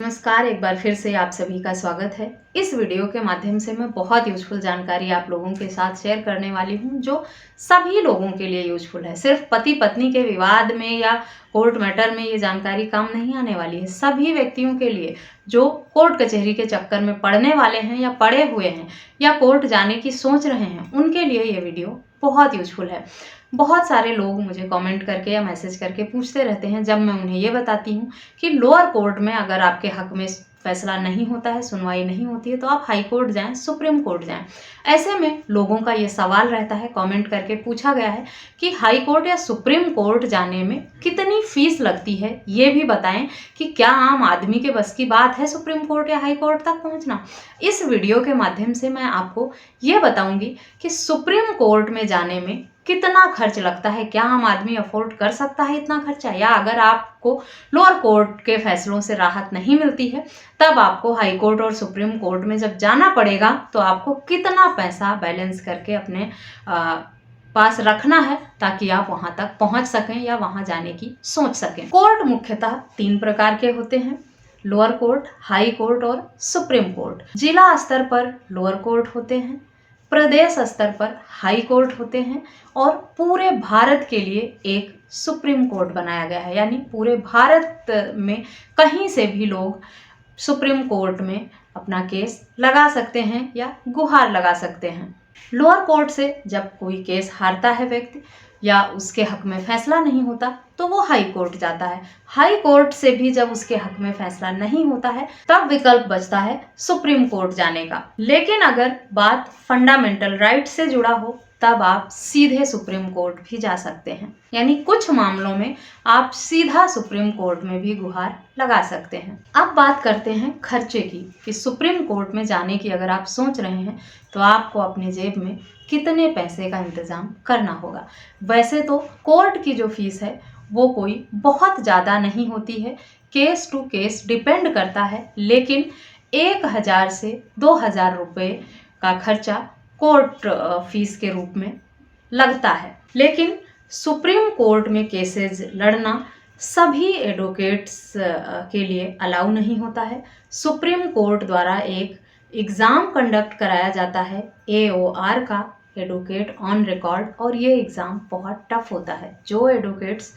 नमस्कार, एक बार फिर से आप सभी का स्वागत है। इस वीडियो के माध्यम से मैं बहुत यूजफुल जानकारी आप लोगों के साथ शेयर करने वाली हूं, जो सभी लोगों के लिए यूजफुल है। सिर्फ पति पत्नी के विवाद में या कोर्ट मैटर में ये जानकारी काम नहीं आने वाली है। सभी व्यक्तियों के लिए जो कोर्ट कचहरी के चक्कर में पड़ने वाले हैं या पड़े हुए हैं या कोर्ट जाने की सोच रहे हैं, उनके लिए ये वीडियो बहुत यूजफुल है। बहुत सारे लोग मुझे कमेंट करके या मैसेज करके पूछते रहते हैं, जब मैं उन्हें ये बताती हूँ कि लोअर कोर्ट में अगर आपके हक में फैसला नहीं होता है, सुनवाई नहीं होती है, तो आप हाई कोर्ट जाएं, सुप्रीम कोर्ट जाएं। ऐसे में लोगों का ये सवाल रहता है, कमेंट करके पूछा गया है कि हाई कोर्ट या सुप्रीम कोर्ट जाने में कितनी फीस लगती है, ये भी बताएं कि क्या आम आदमी के बस की बात है सुप्रीम कोर्ट या हाई कोर्ट तक पहुंचना। इस वीडियो के माध्यम से मैं आपको ये बताऊंगी कि सुप्रीम कोर्ट में जाने में कितना खर्च लगता है, क्या आम आदमी अफोर्ड कर सकता है इतना खर्चा, या अगर आपको लोअर कोर्ट के फैसलों से राहत नहीं मिलती है तब आपको हाई कोर्ट और सुप्रीम कोर्ट में जब जाना पड़ेगा तो आपको कितना पैसा बैलेंस करके अपने पास रखना है ताकि आप वहां तक पहुंच सकें या वहां जाने की सोच सकें। कोर्ट मुख्यतः 3 प्रकार के होते हैं, लोअर कोर्ट, हाई कोर्ट और सुप्रीम कोर्ट। जिला स्तर पर लोअर कोर्ट होते हैं, प्रदेश स्तर पर हाई कोर्ट होते हैं और पूरे भारत के लिए एक सुप्रीम कोर्ट बनाया गया है। यानी पूरे भारत में कहीं से भी लोग सुप्रीम कोर्ट में अपना केस लगा सकते हैं या गुहार लगा सकते हैं। लोअर कोर्ट से जब कोई केस हारता है व्यक्ति या उसके हक में फैसला नहीं होता तो वो हाई कोर्ट जाता है। हाई कोर्ट से भी जब उसके हक में फैसला नहीं होता है तब विकल्प बचता है सुप्रीम कोर्ट जाने का। लेकिन अगर बात फंडामेंटल राइट से जुड़ा हो तब आप सीधे सुप्रीम कोर्ट भी जा सकते हैं। यानी कुछ मामलों में आप सीधा सुप्रीम कोर्ट में भी गुहार लगा सकते हैं। अब बात करते हैं खर्चे की, कि सुप्रीम कोर्ट में जाने की अगर आप सोच रहे हैं तो आपको अपने जेब में कितने पैसे का इंतजाम करना होगा। वैसे तो कोर्ट की जो फीस है वो कोई बहुत ज़्यादा नहीं होती है, केस टू केस डिपेंड करता है, लेकिन 1000 से 2000 रुपये का खर्चा कोर्ट फीस के रूप में लगता है। लेकिन सुप्रीम कोर्ट में केसेस लड़ना सभी एडवोकेट्स के लिए अलाउ नहीं होता है। सुप्रीम कोर्ट द्वारा एक एग्ज़ाम कंडक्ट कराया जाता है AOR का, एडवोकेट ऑन रिकॉर्ड, और ये एग्ज़ाम बहुत टफ होता है। जो एडवोकेट्स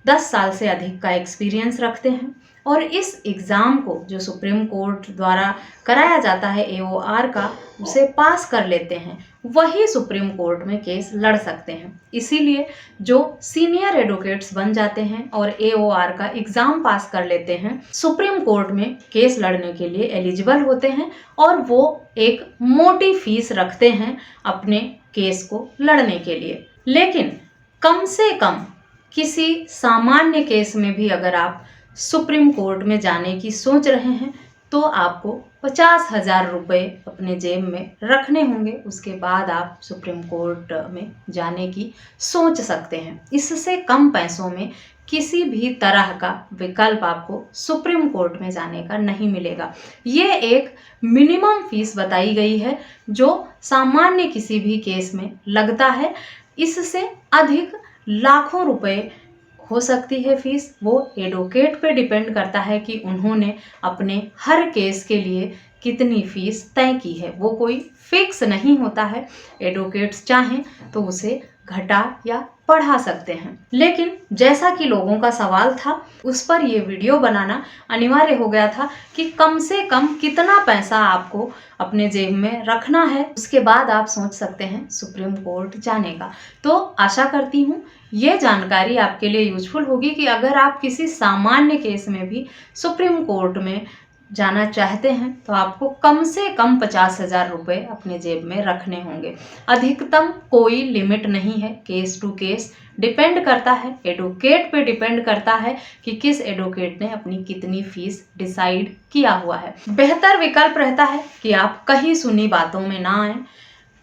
10 साल से अधिक का एक्सपीरियंस रखते हैं और इस एग्ज़ाम को जो सुप्रीम कोर्ट द्वारा कराया जाता है AOR का, उसे पास कर लेते हैं, वही सुप्रीम कोर्ट में केस लड़ सकते हैं। इसीलिए जो सीनियर एडवोकेट्स बन जाते हैं और AOR का एग्ज़ाम पास कर लेते हैं, सुप्रीम कोर्ट में केस लड़ने के लिए एलिजिबल होते हैं और वो एक मोटी फीस रखते हैं अपने केस को लड़ने के लिए। लेकिन कम से कम किसी सामान्य केस में भी अगर आप सुप्रीम कोर्ट में जाने की सोच रहे हैं तो आपको 50,000 रुपये अपने जेब में रखने होंगे। उसके बाद आप सुप्रीम कोर्ट में जाने की सोच सकते हैं। इससे कम पैसों में किसी भी तरह का विकल्प आपको सुप्रीम कोर्ट में जाने का नहीं मिलेगा। ये एक मिनिमम फीस बताई गई है जो सामान्य किसी भी केस में लगता है। इससे अधिक लाखों रुपए हो सकती है फीस। वो एडवोकेट पे डिपेंड करता है कि उन्होंने अपने हर केस के लिए कितनी फीस तय की है। वो कोई फिक्स नहीं होता है, एडवोकेट्स चाहें तो उसे घटा या बढ़ा सकते हैं। लेकिन जैसा कि लोगों का सवाल था, उस पर ये वीडियो बनाना अनिवार्य हो गया था कि कम से कम कितना पैसा आपको अपने जेब में रखना है, उसके बाद आप सोच सकते हैं सुप्रीम कोर्ट जाने का। तो आशा करती हूँ ये जानकारी आपके लिए यूजफुल होगी कि अगर आप किसी सामान्य केस में भी सुप्रीम कोर्ट में जाना चाहते हैं तो आपको कम से कम 50,000 रुपये अपने जेब में रखने होंगे। अधिकतम कोई लिमिट नहीं है, केस टू केस डिपेंड करता है, एडवोकेट पे डिपेंड करता है कि किस एडवोकेट ने अपनी कितनी फीस डिसाइड किया हुआ है। बेहतर विकल्प रहता है कि आप कहीं सुनी बातों में ना आए,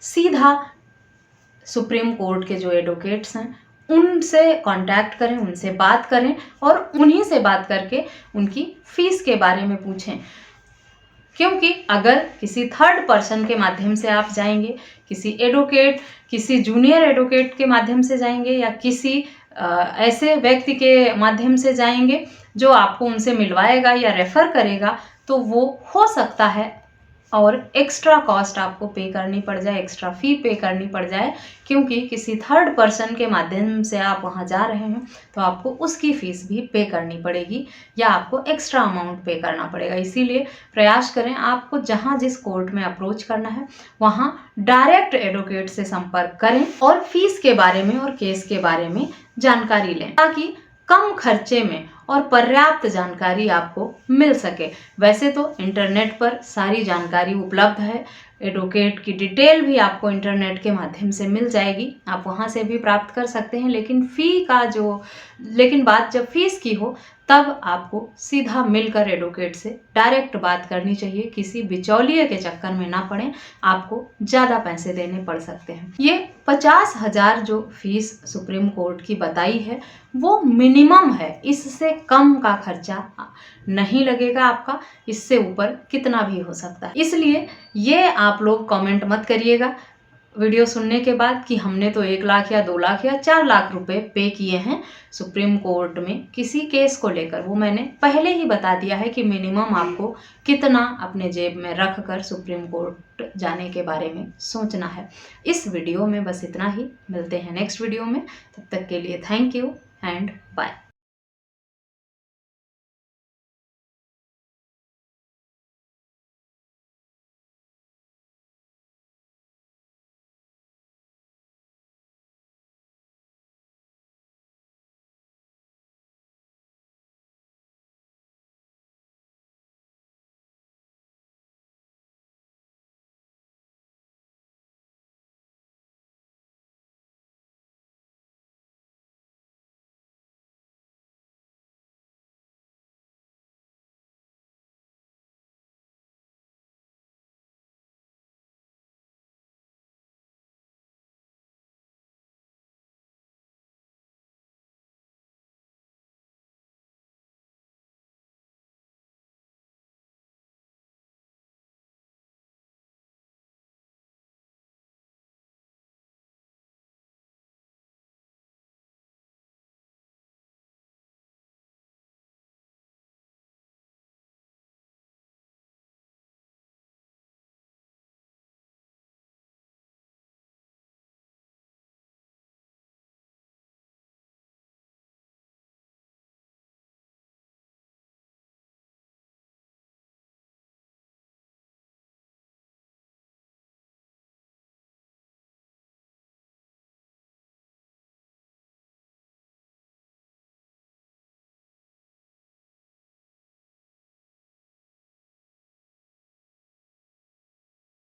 सीधा सुप्रीम कोर्ट के जो एडवोकेट्स हैं उनसे कांटेक्ट करें, उनसे बात करें और उन्हीं से बात करके उनकी फीस के बारे में पूछें। क्योंकि अगर किसी थर्ड पर्सन के माध्यम से आप जाएंगे, किसी एडवोकेट, किसी जूनियर एडवोकेट के माध्यम से जाएंगे या किसी ऐसे व्यक्ति के माध्यम से जाएंगे जो आपको उनसे मिलवाएगा या रेफ़र करेगा, तो वो हो सकता है और एक्स्ट्रा कॉस्ट आपको पे करनी पड़ जाए, एक्स्ट्रा फ़ी पे करनी पड़ जाए, क्योंकि किसी थर्ड पर्सन के माध्यम से आप वहाँ जा रहे हैं तो आपको उसकी फ़ीस भी पे करनी पड़ेगी या आपको एक्स्ट्रा अमाउंट पे करना पड़ेगा। इसीलिए प्रयास करें, आपको जहाँ जिस कोर्ट में अप्रोच करना है वहाँ डायरेक्ट एडवोकेट से संपर्क करें और फ़ीस के बारे में और केस के बारे में जानकारी लें, ताकि कम खर्चे में और पर्याप्त जानकारी आपको मिल सके। वैसे तो इंटरनेट पर सारी जानकारी उपलब्ध है, एडवोकेट की डिटेल भी आपको इंटरनेट के माध्यम से मिल जाएगी, आप वहाँ से भी प्राप्त कर सकते हैं। लेकिन बात जब फीस की हो तब आपको सीधा मिलकर एडवोकेट से डायरेक्ट बात करनी चाहिए, किसी बिचौलिए के चक्कर में ना पड़ें, आपको ज़्यादा पैसे देने पड़ सकते हैं। ये 50,000 जो फीस सुप्रीम कोर्ट की बताई है वो मिनिमम है, इससे कम का खर्चा नहीं लगेगा आपका, इससे ऊपर कितना भी हो सकता है। इसलिए ये आप लोग कमेंट मत करिएगा वीडियो सुनने के बाद कि हमने तो 1 लाख या 2 लाख या 4 लाख रुपए पे किए हैं सुप्रीम कोर्ट में किसी केस को लेकर। वो मैंने पहले ही बता दिया है कि मिनिमम आपको कितना अपने जेब में रख कर सुप्रीम कोर्ट जाने के बारे में सोचना है। इस वीडियो में बस इतना ही, मिलते हैं नेक्स्ट वीडियो में, तब तक के लिए थैंक यू एंड बाय।